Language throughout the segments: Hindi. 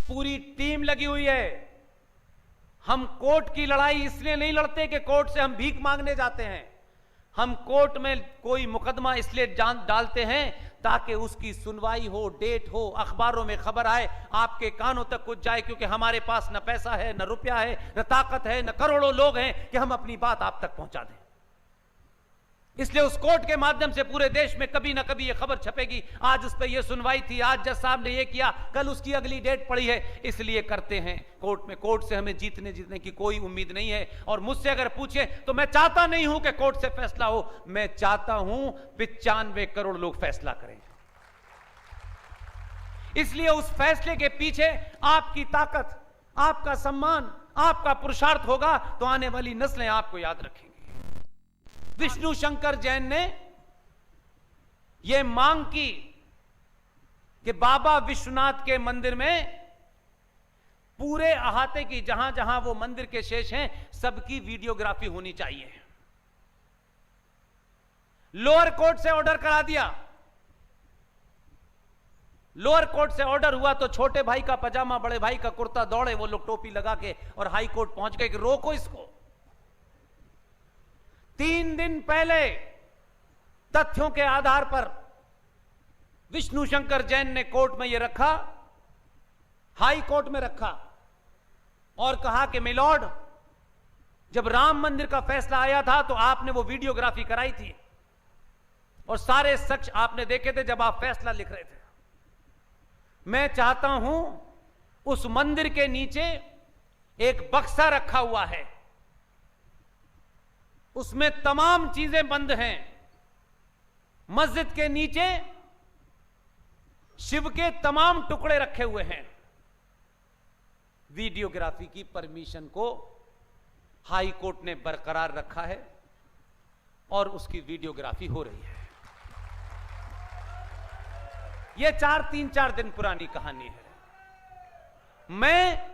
पूरी टीम लगी हुई है। हम कोर्ट की लड़ाई इसलिए नहीं लड़ते कि कोर्ट से हम भीख मांगने जाते हैं। हम कोर्ट में कोई मुकदमा इसलिए डालते हैं ताकि उसकी सुनवाई हो, डेट हो, अखबारों में खबर आए, आपके कानों तक कुछ जाए, क्योंकि हमारे पास न पैसा है, न रुपया है, न ताकत है, न करोड़ों लोग हैं कि हम अपनी बात आप तक पहुंचा दें। इसलिए उस कोर्ट के माध्यम से पूरे देश में कभी ना कभी ये खबर छपेगी, आज उस पर ये सुनवाई थी, आज जज साहब ने ये किया, कल उसकी अगली डेट पड़ी है। इसलिए करते हैं कोर्ट में। कोर्ट से हमें जीतने की कोई उम्मीद नहीं है। और मुझसे अगर पूछे तो मैं चाहता नहीं हूं कि कोर्ट से फैसला हो, मैं चाहता हूं 95 करोड़ लोग फैसला करें। इसलिए उस फैसले के पीछे आपकी ताकत, आपका सम्मान, आपका पुरुषार्थ होगा तो आने वाली नस्लें आपको याद रखेंगी। विष्णु शंकर जैन ने यह मांग की कि बाबा विश्वनाथ के मंदिर में पूरे अहाते की, जहां जहां वो मंदिर के शेष हैं, सबकी वीडियोग्राफी होनी चाहिए। लोअर कोर्ट से ऑर्डर करा दिया। लोअर कोर्ट से ऑर्डर हुआ तो छोटे भाई का पजामा, बड़े भाई का कुर्ता, दौड़े वो लोग टोपी लगा के और हाई कोर्ट पहुंच गए कि रोको इसको। 3 दिन पहले तथ्यों के आधार पर विष्णु शंकर जैन ने कोर्ट में यह रखा, हाई कोर्ट में रखा और कहा कि मिलॉर्ड, जब राम मंदिर का फैसला आया था तो आपने वो वीडियोग्राफी कराई थी और सारे सच आपने देखे थे जब आप फैसला लिख रहे थे। मैं चाहता हूं उस मंदिर के नीचे एक बक्सा रखा हुआ है, उसमें तमाम चीजें बंद हैं। मस्जिद के नीचे शिव के तमाम टुकड़े रखे हुए हैं। वीडियोग्राफी की परमिशन को हाई कोर्ट ने बरकरार रखा है और उसकी वीडियोग्राफी हो रही है। यह 3-4 दिन पुरानी कहानी है। मैं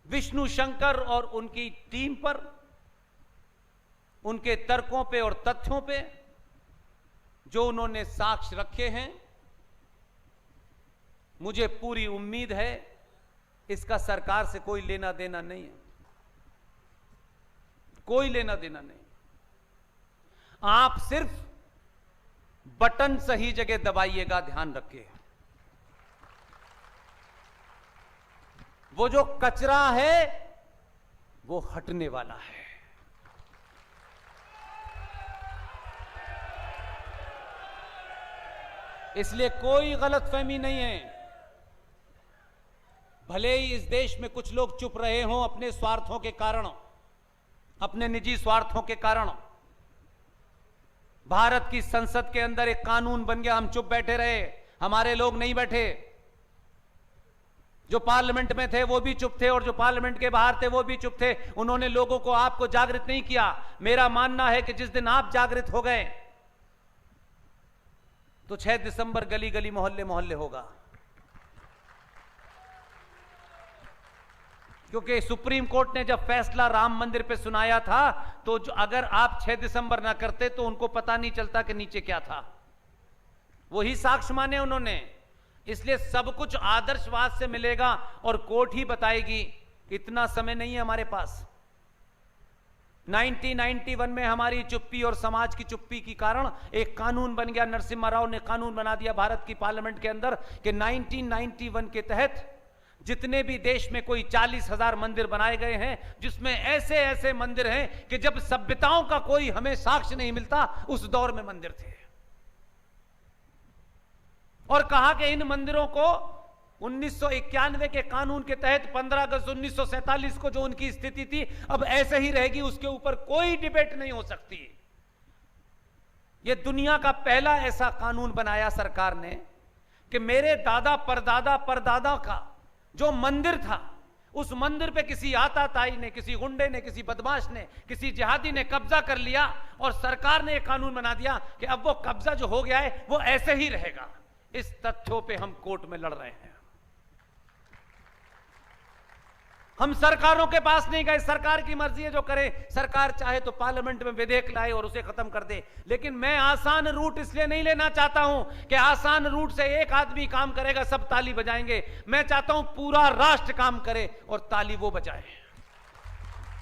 विष्णु शंकर और उनकी टीम पर, उनके तर्कों पे और तथ्यों पे जो उन्होंने साक्ष्य रखे हैं, मुझे पूरी उम्मीद है इसका सरकार से कोई लेना देना नहीं है, कोई लेना देना नहीं। आप सिर्फ बटन सही जगह दबाइएगा, ध्यान रखिए। वो जो कचरा है वो हटने वाला है। इसलिए कोई गलतफहमी नहीं है। भले ही इस देश में कुछ लोग चुप रहे हों अपने स्वार्थों के कारण, अपने निजी स्वार्थों के कारण। भारत की संसद के अंदर एक कानून बन गया, हम चुप बैठे रहे, हमारे लोग नहीं बैठे। जो पार्लियामेंट में थे वो भी चुप थे और जो पार्लियामेंट के बाहर थे वो भी चुप थे। उन्होंने लोगों को, आपको जागृत नहीं किया। मेरा मानना है कि जिस दिन आप जागृत हो गए तो 6 दिसंबर गली गली मोहल्ले मोहल्ले होगा। क्योंकि सुप्रीम कोर्ट ने जब फैसला राम मंदिर पे सुनाया था तो अगर आप 6 दिसंबर ना करते तो उनको पता नहीं चलता कि नीचे क्या था। वही साक्ष्य माने उन्होंने। इसलिए सब कुछ आदर्शवाद से मिलेगा और कोर्ट ही बताएगी। इतना समय नहीं है हमारे पास। 1991 में हमारी चुप्पी और समाज की चुप्पी के कारण एक कानून बन गया। नरसिम्हा राव ने कानून बना दिया भारत की पार्लियामेंट के अंदर कि 1991 के तहत जितने भी देश में कोई 40,000 मंदिर बनाए गए हैं, जिसमें ऐसे ऐसे मंदिर हैं कि जब सभ्यताओं का कोई हमें साक्ष्य नहीं मिलता उस दौर में मंदिर थे। और कहा कि इन मंदिरों को 1991 के कानून के तहत 15 अगस्त 1947 को जो उनकी स्थिति थी अब ऐसे ही रहेगी, उसके ऊपर कोई डिबेट नहीं हो सकती। यह दुनिया का पहला ऐसा कानून बनाया सरकार ने कि मेरे दादा परदादा परदादा का जो मंदिर था, उस मंदिर पे किसी आताताई ने, किसी गुंडे ने, किसी बदमाश ने, किसी जिहादी ने कब्जा कर लिया और सरकार ने एक कानून बना दिया कि अब वो कब्जा जो हो गया है वो ऐसे ही रहेगा। इस तथ्यों पे हम कोर्ट में लड़ रहे हैं। हम सरकारों के पास नहीं गए, सरकार की मर्जी है जो करे, सरकार चाहे तो पार्लियामेंट में विधेयक लाए और उसे खत्म कर दे। लेकिन मैं आसान रूट इसलिए नहीं लेना चाहता हूं कि आसान रूट से एक आदमी काम करेगा सब ताली बजाएंगे। मैं चाहता हूं पूरा राष्ट्र काम करे और ताली वो बजाए।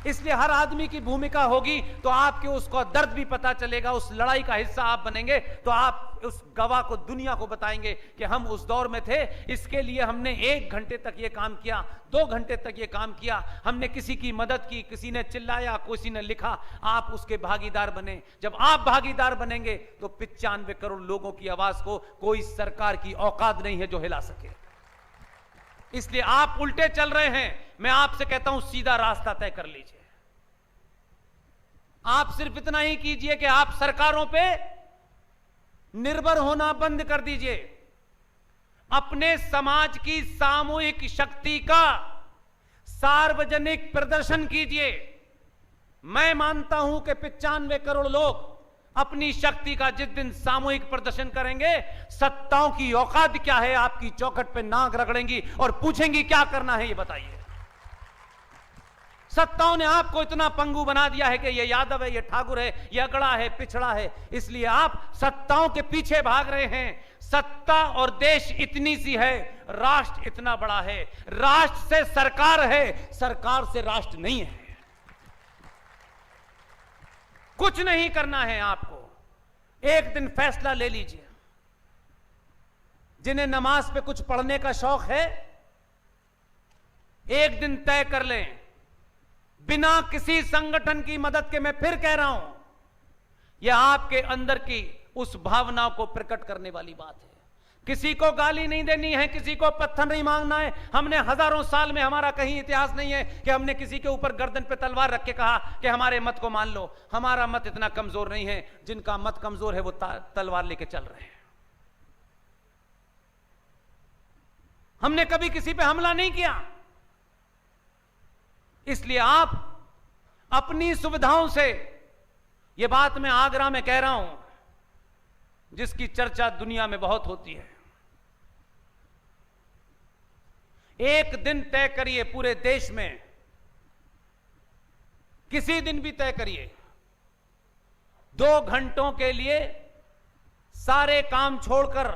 इसलिए हर आदमी की भूमिका होगी तो आपके उसको दर्द भी पता चलेगा, उस लड़ाई का हिस्सा आप बनेंगे तो आप उस गवाह को, दुनिया को बताएंगे कि हम उस दौर में थे। इसके लिए हमने 1 घंटे तक ये काम किया, 2 घंटे तक ये काम किया, हमने किसी की मदद की, किसी ने चिल्लाया, किसी ने लिखा, आप उसके भागीदार बने। जब आप भागीदार बनेंगे तो 95 करोड़ लोगों की आवाज को कोई सरकार की औकात नहीं है जो हिला सके। इसलिए आप उल्टे चल रहे हैं, मैं आपसे कहता हूं सीधा रास्ता तय कर लीजिए। आप सिर्फ इतना ही कीजिए कि आप सरकारों पे निर्भर होना बंद कर दीजिए। अपने समाज की सामूहिक शक्ति का सार्वजनिक प्रदर्शन कीजिए। मैं मानता हूं कि 95 करोड़ लोग अपनी शक्ति का जिस दिन सामूहिक प्रदर्शन करेंगे, सत्ताओं की औकात क्या है आपकी चौखट पे नाक रगड़ेंगी और पूछेंगी क्या करना है ये बताइए। सत्ताओं ने आपको इतना पंगु बना दिया है कि ये यादव है, ये ठाकुर है, ये अगड़ा है, पिछड़ा है, इसलिए आप सत्ताओं के पीछे भाग रहे हैं। सत्ता और देश इतनी सी है, राष्ट्र इतना बड़ा है। राष्ट्र से सरकार है, सरकार से राष्ट्र नहीं है। कुछ नहीं करना है आपको, एक दिन फैसला ले लीजिए। जिन्हें नमाज पे कुछ पढ़ने का शौक है, एक दिन तय कर लें, बिना किसी संगठन की मदद के। मैं फिर कह रहा हूं, यह आपके अंदर की उस भावना को प्रकट करने वाली बात है। किसी को गाली नहीं देनी है, किसी को पत्थर नहीं मांगना है। हमने हजारों साल में, हमारा कहीं इतिहास नहीं है कि हमने किसी के ऊपर गर्दन पे तलवार रख के कहा कि हमारे मत को मान लो। हमारा मत इतना कमजोर नहीं है, जिनका मत कमजोर है वो तलवार लेके चल रहे हैं। हमने कभी किसी पे हमला नहीं किया। इसलिए आप अपनी सुविधाओं से, यह बात मैं आगरा में कह रहा हूं जिसकी चर्चा दुनिया में बहुत होती है, एक दिन तय करिए पूरे देश में, किसी दिन भी तय करिए, 2 घंटों के लिए सारे काम छोड़कर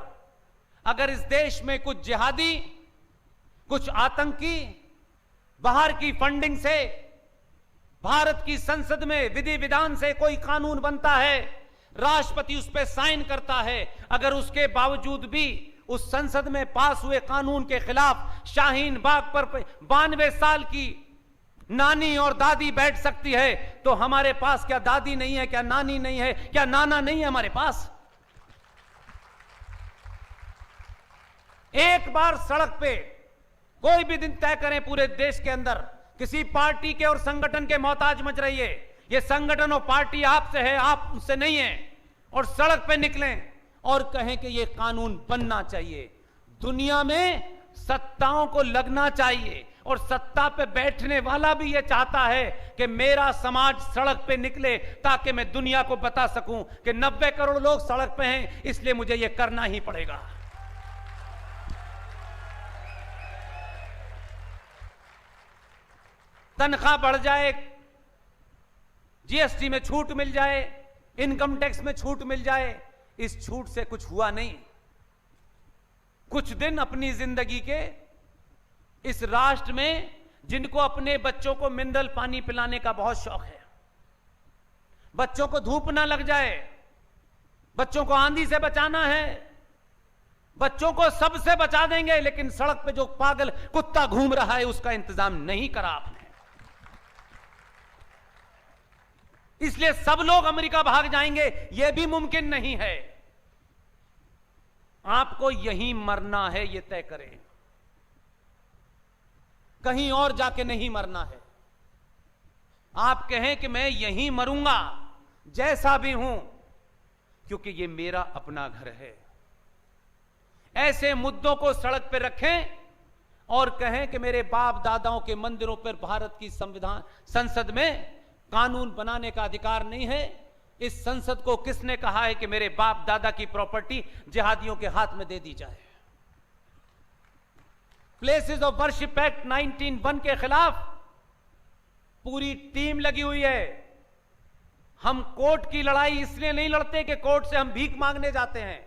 अगर इस देश में कुछ जिहादी, कुछ आतंकी बाहर की फंडिंग से भारत की संसद में विधि विधान से कोई कानून बनता है, राष्ट्रपति उस पर साइन करता है, अगर उसके बावजूद भी उस संसद में पास हुए कानून के खिलाफ शाहीन बाग पर 92 साल की नानी और दादी बैठ सकती है, तो हमारे पास क्या दादी नहीं है, क्या नानी नहीं है, क्या नाना नहीं है हमारे पास? एक बार सड़क पे कोई भी दिन तय करें पूरे देश के अंदर, किसी पार्टी के और संगठन के मोहताज मच रही है, ये संगठन और पार्टी आपसे है, आप उससे नहीं है, और सड़क पे निकलें और कहें कि ये कानून बनना चाहिए। दुनिया में सत्ताओं को लगना चाहिए और सत्ता पे बैठने वाला भी ये चाहता है कि मेरा समाज सड़क पे निकले ताकि मैं दुनिया को बता सकूं कि 90 करोड़ लोग सड़क पे हैं, इसलिए मुझे ये करना ही पड़ेगा। तनख्वाह बढ़ जाए, जीएसटी में छूट मिल जाए, इनकम टैक्स में छूट मिल जाए, इस छूट से कुछ हुआ नहीं। कुछ दिन अपनी जिंदगी के इस राष्ट्र में जिनको अपने बच्चों को मिनरल पानी पिलाने का बहुत शौक है, बच्चों को धूप ना लग जाए, बच्चों को आंधी से बचाना है, बच्चों को सबसे बचा देंगे, लेकिन सड़क पे जो पागल कुत्ता घूम रहा है उसका इंतजाम नहीं करा आपने। इसलिए सब लोग अमेरिका भाग जाएंगे, यह भी मुमकिन नहीं है। आपको यहीं मरना है, यह तय करें, कहीं और जाके नहीं मरना है। आप कहें कि मैं यहीं मरूंगा जैसा भी हूं, क्योंकि यह मेरा अपना घर है। ऐसे मुद्दों को सड़क पर रखें और कहें कि मेरे बाप दादाओं के मंदिरों पर भारत की संविधान संसद में कानून बनाने का अधिकार नहीं है। इस संसद को किसने कहा है कि मेरे बाप दादा की प्रॉपर्टी जिहादियों के हाथ में दे दी जाए? प्लेसेस ऑफ वर्शिप एक्ट 1901 के खिलाफ पूरी टीम लगी हुई है। हम कोर्ट की लड़ाई इसलिए नहीं लड़ते कि कोर्ट से हम भीख मांगने जाते हैं।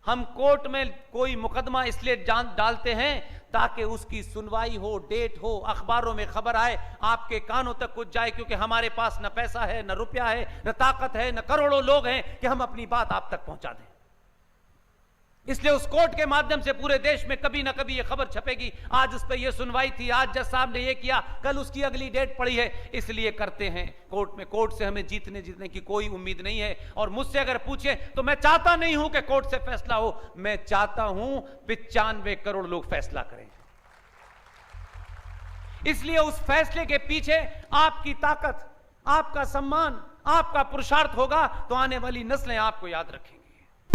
हम कोर्ट में कोई मुकदमा इसलिए डालते हैं ताकि उसकी सुनवाई हो, डेट हो, अखबारों में खबर आए, आपके कानों तक कुछ जाए, क्योंकि हमारे पास न पैसा है, न रुपया है, न ताकत है, न करोड़ों लोग हैं कि हम अपनी बात आप तक पहुंचा दें। इसलिए उस कोर्ट के माध्यम से पूरे देश में कभी ना कभी ये खबर छपेगी, आज उस पर ये सुनवाई थी, आज जज साहब ने ये किया, कल उसकी अगली डेट पड़ी है। इसलिए करते हैं कोर्ट में। कोर्ट से हमें जीतने की कोई उम्मीद नहीं है। और मुझसे अगर पूछे तो मैं चाहता नहीं हूं कि कोर्ट से फैसला हो, मैं चाहता हूं 95 करोड़ लोग फैसला करें। इसलिए उस फैसले के पीछे आपकी ताकत, आपका सम्मान, आपका पुरुषार्थ होगा तो आने वाली नस्लें आपको याद रखेंगी।